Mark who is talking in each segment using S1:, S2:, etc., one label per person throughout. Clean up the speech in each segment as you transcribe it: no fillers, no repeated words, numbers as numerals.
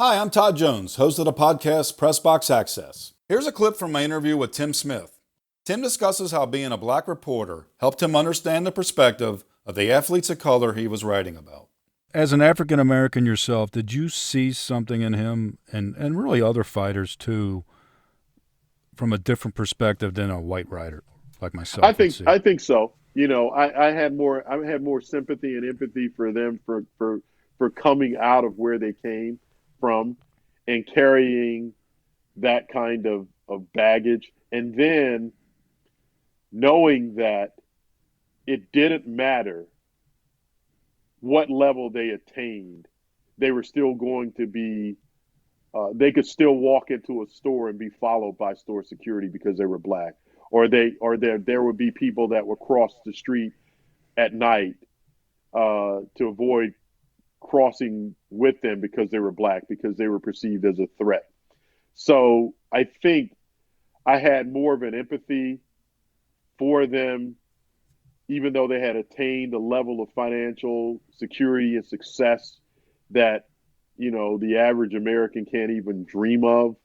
S1: Hi, I'm Todd Jones, host of the podcast Pressbox Access. Here's a clip from my interview with Tim Smith. Tim discusses how being a black reporter helped him understand the perspective of the athletes of color he was writing about. As an African American yourself, did you see something in him, and really other fighters too, from a different perspective than a white writer like myself
S2: I
S1: would
S2: think
S1: see?
S2: I think so. I had more sympathy and empathy for them for coming out of where they came from and carrying that kind of baggage, and then knowing that it didn't matter what level they attained, they were still going to be they could still walk into a store and be followed by store security because they were black, or there would be people that would cross the street at night to avoid crossing with them because they were black, because they were perceived as a threat. So I think I had more of an empathy for them, even though they had attained a level of financial security and success that the average American can't even dream of.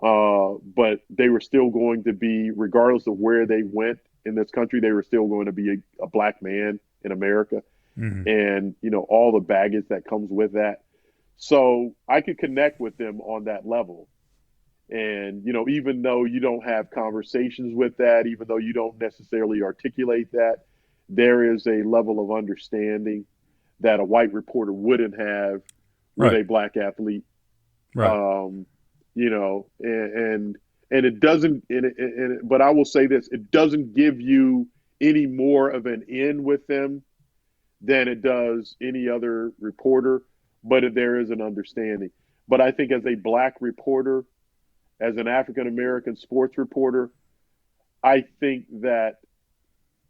S2: But they were still going to be, regardless of where they went in this country, they were still going to be a black man in America,
S1: Mm-hmm.
S2: and all the baggage that comes with that. So I could connect with them on that level. And even though you don't have conversations with that, even though you don't necessarily articulate that, there is a level of understanding that a white reporter wouldn't have with
S1: Right,
S2: a black athlete.
S1: right.
S2: um, and it doesn't. But I will say this: it doesn't give you any more of an in with them than it does any other reporter. But there is an understanding. But I think as a black reporter, as an African American sports reporter, I think that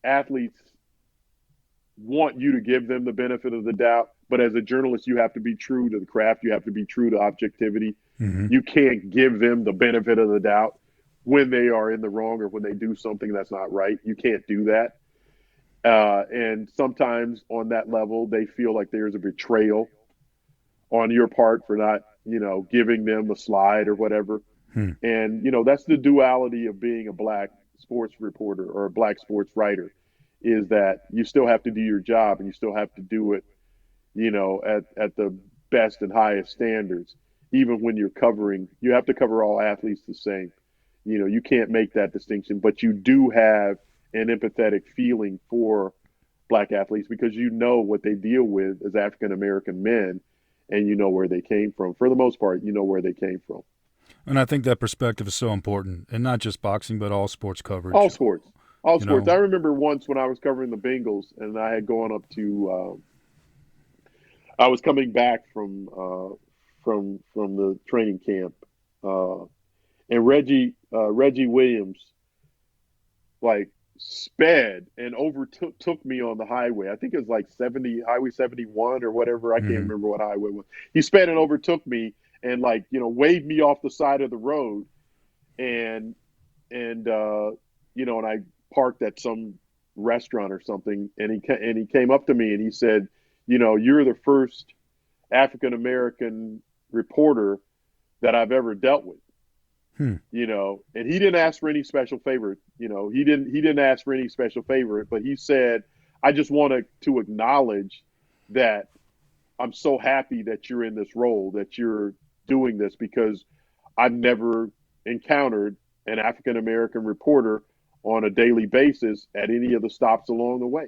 S2: athletes want you to give them the benefit of the doubt. But as a journalist, you have to be true to the craft. You have to be true to objectivity.
S1: Mm-hmm.
S2: You can't give them the benefit of the doubt when they are in the wrong or when they do something that's not right. You can't do that. And sometimes on that level, they feel like there's a betrayal on your part for not, giving them the slide or whatever.
S1: Hmm.
S2: And, that's the duality of being a black sports reporter or a black sports writer, is that you still have to do your job and you still have to do it, at the best and highest standards. Even when you have to cover all athletes the same. You can't make that distinction, but you do have an empathetic feeling for black athletes because you know what they deal with as African American men, and you know where they came from. For the most part, you know where they came from.
S1: And I think that perspective is so important, and not just boxing, but all sports
S2: All
S1: coverage.
S2: sports, all
S1: You
S2: sports. I
S1: know,
S2: remember once when I was covering the Bengals, and I had gone up to. I was coming back from the training camp, uh, and Reggie Williams like sped and overtook me on the highway. I think it was like Highway 71 or whatever. I can't
S1: hmm
S2: remember what highway it was. He sped and overtook me and waved me off the side of the road, and and I parked at some restaurant or something, and he came up to me and he said, you're the first African American reporter that I've ever dealt with.
S1: hmm.
S2: And he didn't ask for any special favor. He didn't ask for any special favor, but he said, I just wanted to acknowledge that I'm so happy that you're in this role, that you're doing this, because I've never encountered an African American reporter on a daily basis at any of the stops along the way.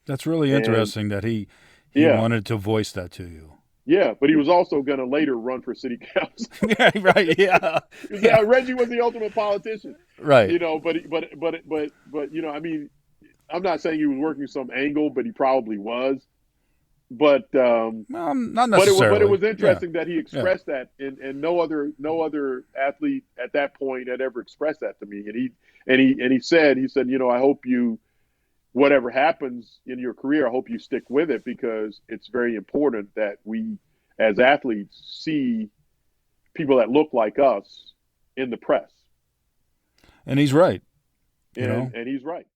S1: That's really
S2: And
S1: interesting that he
S2: yeah,
S1: wanted to voice that to you.
S2: yeah, but he was also going to later run for city council.
S1: Yeah, right. Yeah, yeah.
S2: Reggie was the ultimate politician,
S1: Right.
S2: but I mean, I'm not saying he was working some angle, but he probably was. But
S1: Not
S2: but it
S1: necessarily.
S2: was
S1: Yeah,
S2: interesting that he
S1: yeah.
S2: expressed that, and no other athlete at that point had ever expressed that to me. And he said, I hope you, whatever happens in your career, I hope you stick with it, because it's very important that we as athletes see people that look like us in the press.
S1: And he's right. You
S2: And
S1: know,
S2: and he's right.